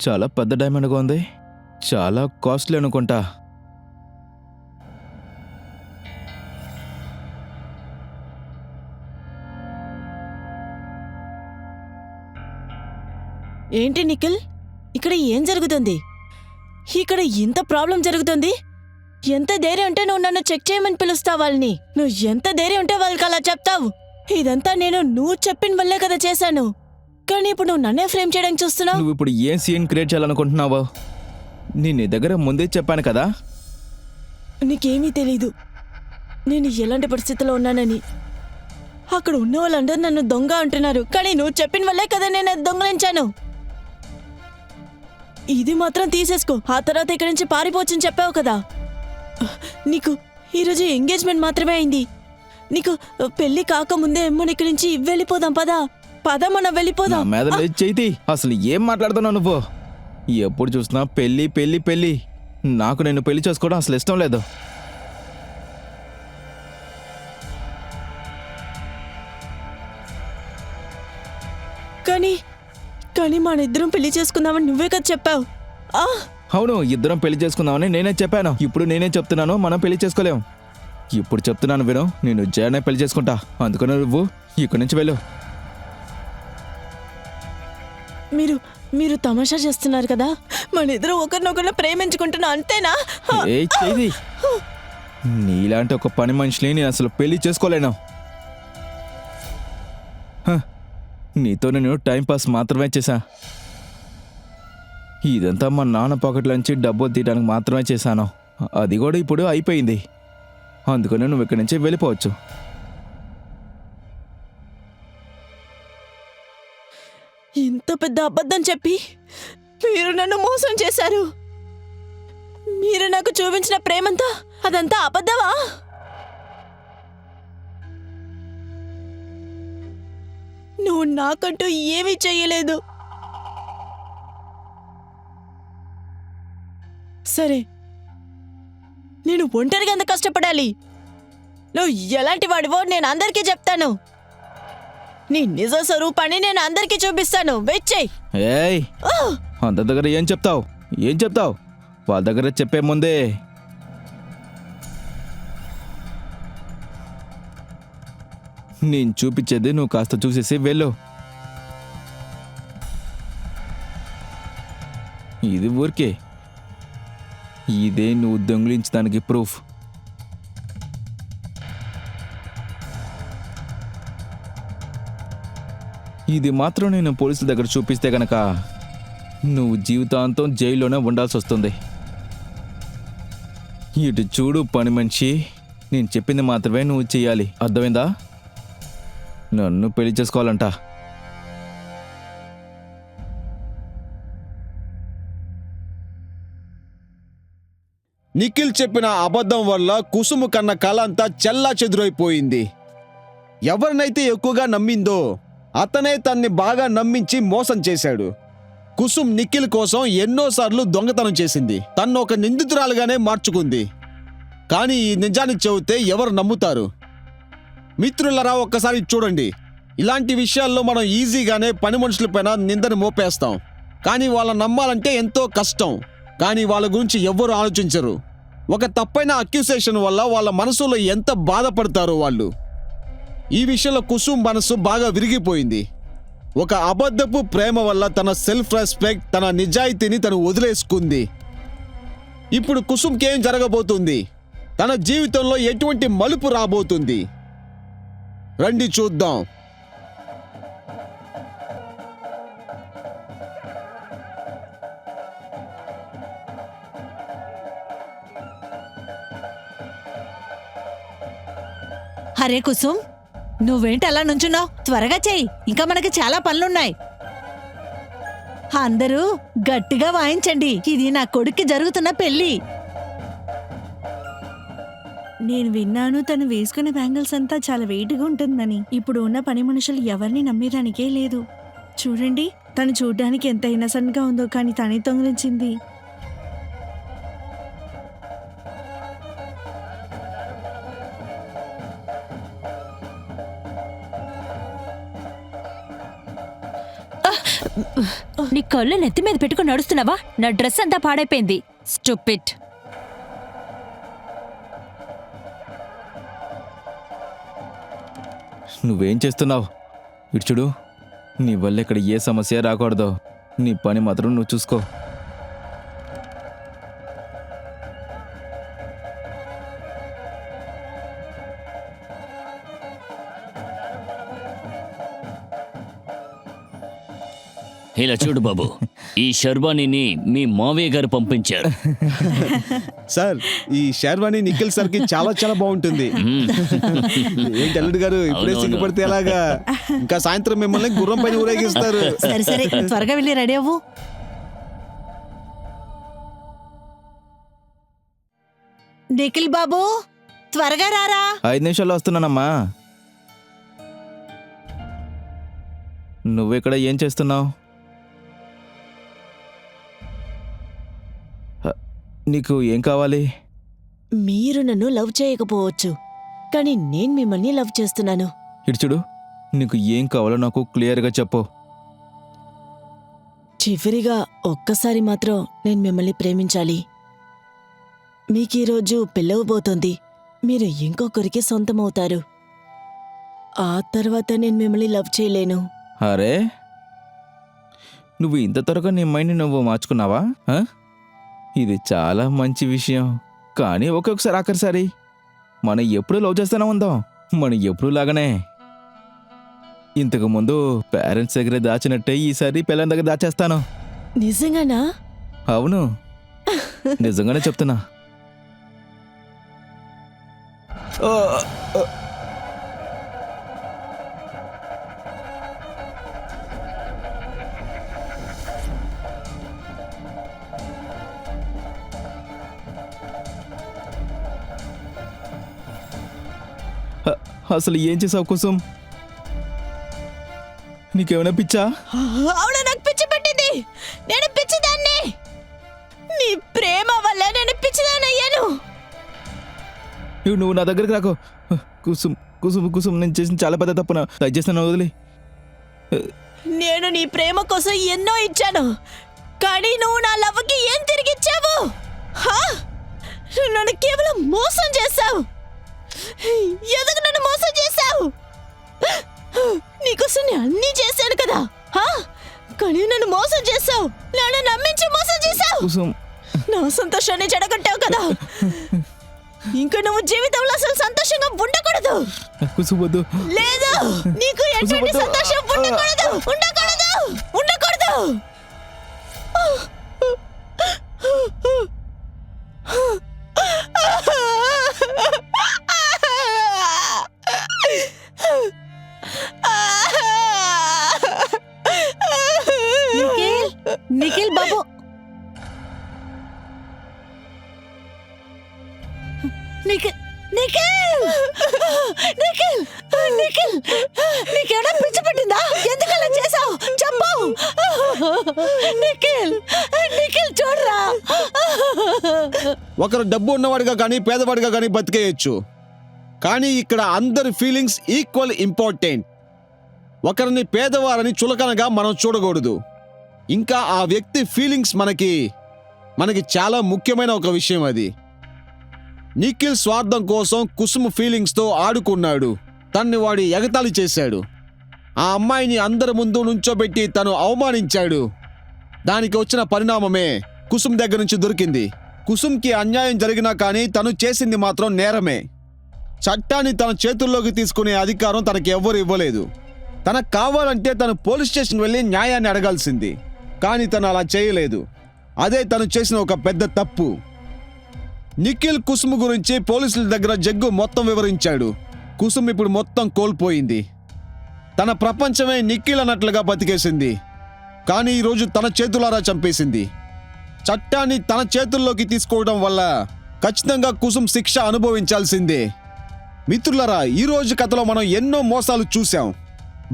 చాలా పెద్ద డైమండ్గా ఉంది, చాలా కాస్ట్లీ అనుకుంటా. ఏంటి నిఖిల్, ఇక్కడ ఏం జరుగుతుంది? ఇక్కడ ఇంత ప్రాబ్లం జరుగుతుంది. ఎంత ధైర్యం ఉంటే నువ్వు నన్ను చెక్ చేయమని పిలుస్తావు వాళ్ళని? నువ్వు ఎంత ధైర్యం ఉంటే వాళ్ళకి అలా చెప్తావు? ఇదంతా నేను నువ్వు చెప్పిన వల్లే కదా చేశాను. కానీ ఇప్పుడు నువ్వు నన్నే ఫ్రేమ్ చేయడానికి చూస్తున్నావు. నువ్వు ఇప్పుడు ఏం సీన్ క్రియేట్ చేయాలనుకుంటున్నావు? నేను నీ దగ్గర ముందే చెప్పాను కదా. నీకేమీ తెలీదు నేను ఎలాంటి పరిస్థితిలో ఉన్నానని. అక్కడ ఉన్న వాళ్ళందరూ నన్ను దొంగ అంటున్నారు, కానీ నువ్వు చెప్పిన వల్లే కదా నేను అది దొంగలించాను. ఇది మాత్రం తీసేసుకో, ఆ తర్వాత ఇక్కడి నుంచి పారిపోవచ్చని చెప్పావు కదా. నీకు ఈరోజు ఎంగేజ్మెంట్ మాత్రమే అయింది. నీకు పెళ్లి కాకముందే మనం ఇక్కడి నుంచి వెళ్ళిపోదాం. పద మనం నా వెళ్ళిపోదాం. మీద లేదు చేతి. అసలు ఏం మాట్లాడుతున్నావు నువ్వు? ఎప్పుడు చూసినా పెళ్ళి పెళ్ళి పెళ్ళి. నాకు నేను పెళ్లి చేసుకోవడం అసలు ఇష్టం లేదు. కానీ మన ఇద్దరం పెళ్లి చేసుకుందామని నువ్వే కదా చెప్పావు. అవును, ఇద్దరం పెళ్లి చేసుకుందామని నేనే చెప్పాను. ఇప్పుడు నేనే చెప్తున్నాను మనం పెళ్లి చేసుకోలేం. ఇప్పుడు చెప్తున్నాను విను, నేను జయనే పెళ్లి చేసుకుంటా. అందుకని నువ్వు ఇక్కడి నుంచి వెళ్ళు. మీరు తమాషా చేస్తున్నారు కదా. మన ఇద్దరు ఒకరినొకరు ప్రేమించుకుంటున్నా, అంతేనా? ఏ చేయి, నీలాంటి ఒక పని మనిషిని నేను అసలు పెళ్లి చేసుకోలేను. నీతో నేను టైంపాస్ మాత్రమే చేశా. ఇదంతా మా నాన్న పాకెట్లోంచి డబ్బులు తీయడానికి మాత్రమే చేశాను. అది కూడా ఇప్పుడు అయిపోయింది. అందుకని నువ్వు ఇక్కడి నుంచి వెళ్ళిపోవచ్చు. ఇంత పెద్ద అబద్ధం చెప్పి మీరు నన్ను మోసం చేశారు. మీరు నాకు చూపించిన ప్రేమంతా అదంతా అబద్ధమా? నువ్వు నాకంటూ ఏమీ చెయ్యలేదు. సరే, నేను ఒంటరిగా ఎంత కష్టపడాలి? నువ్వు ఎలాంటి వాడివో నేను అందరికీ చెప్తాను. నీ నిజ స్వరూపాన్ని నేను అందరికీ చూపిస్తాను. వెయిట్ చెయ్. ఏయ్, అందరి దగ్గర ఏం చెప్తావు? వాళ్ళ దగ్గర చెప్పే ముందే నేను చూపించేది నువ్వు కాస్త చూసేసి వెళ్ళు. ఇది ఊరికే, ఇదే నువ్వు దొంగిలించడానికి ప్రూఫ్. ఇది మాత్రం నేను పోలీసుల దగ్గర చూపిస్తే గనక నువ్వు జీవితాంతం జైల్లోనే ఉండాల్సి వస్తుంది. ఇటు చూడు పని మనిషి, నేను చెప్పింది మాత్రమే నువ్వు చెయ్యాలి, అర్థమైందా? నన్ను పెళ్లి చేసుకోవాలంట. నిఖిల్ చెప్పిన అబద్ధం వల్ల కుసుమ కన్న కళ అంతా చెల్లా చెదురైపోయింది. ఎవరినైతే ఎక్కువగా నమ్మిందో అతనే తన్ని బాగా నమ్మించి మోసం చేశాడు. కుసుమ్ నిఖిల్ కోసం ఎన్నోసార్లు దొంగతనం చేసింది. తన్ను ఒక నిందితురాలుగానే మార్చుకుంది. కానీ ఈ నిజాన్ని చెబితే ఎవరు నమ్ముతారు? మిత్రులరా, ఒక్కసారి చూడండి. ఇలాంటి విషయాల్లో మనం ఈజీగానే పని మనుషులపైన నిందను మోపేస్తాం. కానీ వాళ్ళని నమ్మాలంటే ఎంతో కష్టం. కానీ వాళ్ళ గురించి ఎవ్వరూ ఆలోచించరు. ఒక తప్పైన అక్యూసేషన్ వల్ల వాళ్ళ మనసులో ఎంత బాధపడతారో వాళ్ళు. ఈ విషయంలో కుసుమ్ మనసు బాగా విరిగిపోయింది. ఒక అబద్ధపు ప్రేమ వల్ల తన సెల్ఫ్ రెస్పెక్ట్, తన నిజాయితీని తను వదిలేసుకుంది. ఇప్పుడు కుసుమ్కి ఏం జరగబోతుంది? తన జీవితంలో ఎటువంటి మలుపు రాబోతుంది? రండి చూద్దాం. హరే కుసుమ్, నువ్వేంటి అలా నుంచున్నావు? త్వరగా చెయ్యి, ఇంకా మనకి చాలా పనులున్నాయి. అందరూ గట్టిగా వాయించండి, ఇది నా కొడుక్కి జరుగుతున్న పెళ్లి. నేను విన్నాను తను వేసుకునే బ్యాంగిల్స్ అంతా చాలా వెయిట్గా ఉంటుందని. ఇప్పుడు ఉన్న పని మనుషులు ఎవరిని నమ్మేదానికే లేదు. చూడండి, తను చూడ్డానికి ఎంత ఇన్నసెంట్ గా ఉందో, కానీ తనే దొంగిలించింది. నీ కళ్ళు నెత్తి మీద పెట్టుకుని నడుస్తున్నావా? నా డ్రెస్ అంతా పాడైపోయింది. స్టూపిడ్. నువ్వేం చేస్తున్నావు? ఇటు చూడు, నీ వల్ల ఇక్కడ ఏ సమస్య రాకూడదు. నీ పని మాత్రం నువ్వు చూసుకో. ఇలా చూడు బాబు, ఈ షర్బానీని మీ మావయ్య గారు పంపించారు. సార్, ఈ షేర్వాణి నిఖిల్ సార్ కి చాలా చాలా బాగుంటుంది. ఏంటి అల్లుడు గారు, ఇప్పుడే అవునవును. సిగ్గుపడితే ఎలాగా? ఇంకా సాయంత్రం మిమ్మల్ని గుర్రం పైన ఊరేగిస్తారు. సరే సరే, త్వరగా వెళ్ళి రెడీ అవ్వు. నిఖిల్ బాబు, త్వరగా రారా. 5 నిమిషాల్లో వస్తున్నానమ్మా. నువ్విక్కడ ఏం చేస్తున్నావు? నీకు ఏం కావాలి? మీరు నన్ను లవ్ చేయకపోవచ్చు, కానీ నేను మిమ్మల్ని లవ్ చేస్తున్నాను. ఇటు చూడు, నీకు ఏం కావాలో నాకు క్లియర్గా చెప్పు. చివరిగా ఒక్కసారి మాత్రం నేను మిమ్మల్ని ప్రేమించాలి. మీకు ఈరోజు పెళ్ళవబోతోంది. మీరు ఇంకొకరికి సొంతమవుతారు. ఆ తర్వాత నేను మిమ్మల్ని లవ్ చేయలేను. అరే, నువ్వు ఇంత త్వరగా నీ మైండ్ని నువ్వు మార్చుకున్నావా? ఆ? ఇది చాలా మంచి విషయం. కానీ ఒక్కొక్కసారి ఆఖరిసారి మనం ఎప్పుడు లవ్ చేస్తూనే ఉందాం. మనం ఎప్పుడు లాగానే. ఇంతకు ముందు పేరెంట్స్ దగ్గర దాచినట్టే ఈసారి పిల్లల దగ్గర దాచేస్తాను. నిజంగానా? అవును, నిజంగానే చెప్తున్నా. ఆ, ఆ. అసలు ఏం చేసావు కుసుమ్? నీకేమైనా పిచ్చా? అవును, నాకు పిచ్చి పట్టింది. నేను పిచ్చిదాన్ని. నీ ప్రేమ వల్ల నేను పిచ్చిదాన్ని అయ్యాను. నువ్వు నా దగ్గరికి రాకు. కుసుమ్ కుసుమ్ కుసుమ్, నేను చేసిన చాలా పెద్ద తప్పున. దయచేసి నన్ను వదిలి. నేను నీ ప్రేమ కోసం ఎన్నో ఇచ్చాను, కానీ నువ్వు నా లవ్కి ఏం తిరిగిచ్చావు? నన్ను కేవలం మోసం చేశావు. ఎందుకు నన్ను మోసం చేశావు? నీకోసం నేను అన్నీ చేశాను కదా, కానీ నన్ను మోసం చేశావు. నన్ను నమ్మించి మోసం చేశావు. కుసుమ్, నా సంతోషాన్ని చెడగొట్టావు కదా. ఇంకా నువ్వు జీవితంలో అసలు సంతోషంగా ఉండకూడదు. కుసుమ్ వద్దు. లేదు, నీకు ఎటువంటి సంతోషం ఉండకూడదు. ఉండకూడదు, ఉండకూడదు. నిఖిల్, నిఖిల్ బాబు, నిఖిల్ నిఖిల్ నిఖిల్ నిఖిల్ నీకేమైనా పిచ్చి పట్టిందా? ఎందుకు అలా చేసావు? చెప్పు. నిఖిల్ నిఖిల్ చూడరా. ఒకరు డబ్బు ఉన్నవాడిగా కానీ పేదవాడిగా కానీ బతికేయచ్చు, కానీ ఇక్కడ అందరి ఫీలింగ్స్ ఈక్వల్ ఇంపార్టెంట్. ఒకరిని పేదవారని చులకనగా మనం చూడకూడదు. ఇంకా ఆ వ్యక్తి ఫీలింగ్స్ మనకి చాలా ముఖ్యమైన ఒక విషయం. అది నిఖిల్ స్వార్థం కోసం కుసుమ్ ఫీలింగ్స్తో ఆడుకున్నాడు. తన్ని వాడి ఎగతాళి చేశాడు. ఆ అమ్మాయిని అందరి ముందు నుంచోబెట్టి తను అవమానించాడు. దానికి వచ్చిన పరిణామమే కుసుమ్ దగ్గర నుంచి దొరికింది. కుసుమ్కి అన్యాయం జరిగినా కానీ తను చేసింది మాత్రం నేరమే. చట్టాన్ని తన చేతుల్లోకి తీసుకునే అధికారం తనకి ఎవ్వరు ఇవ్వలేదు. తనకు కావాలంటే తను పోలీస్ స్టేషన్ వెళ్ళి న్యాయాన్ని అడగాల్సింది, కానీ తను అలా చేయలేదు. అదే తను చేసిన ఒక పెద్ద తప్పు. నిఖిల్ కుసుమ్ గురించి పోలీసుల దగ్గర జగ్గు మొత్తం వివరించాడు. కుసుమ్ ఇప్పుడు మొత్తం కోల్పోయింది. తన ప్రపంచమే నిఖిల్ అన్నట్లుగా బతికేసింది, కానీ ఈరోజు తన చేతులారా చంపేసింది. చట్టాన్ని తన చేతుల్లోకి తీసుకోవడం వల్ల ఖచ్చితంగా కుసుమ్ శిక్ష అనుభవించాల్సిందే. మిత్రులారా, ఈరోజు కథలో మనం ఎన్నో మోసాలు చూసాం.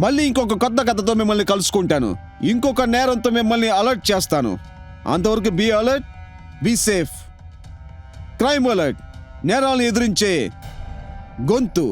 మళ్ళీ ఇంకొక కొత్త కథతో మిమ్మల్ని కలుసుకుంటాను. ఇంకొక నేరంతో మిమ్మల్ని అలర్ట్ చేస్తాను. అంతవరకు be alert, be safe. Crime alert, నేరాలను ఎదిరించే గొంతు.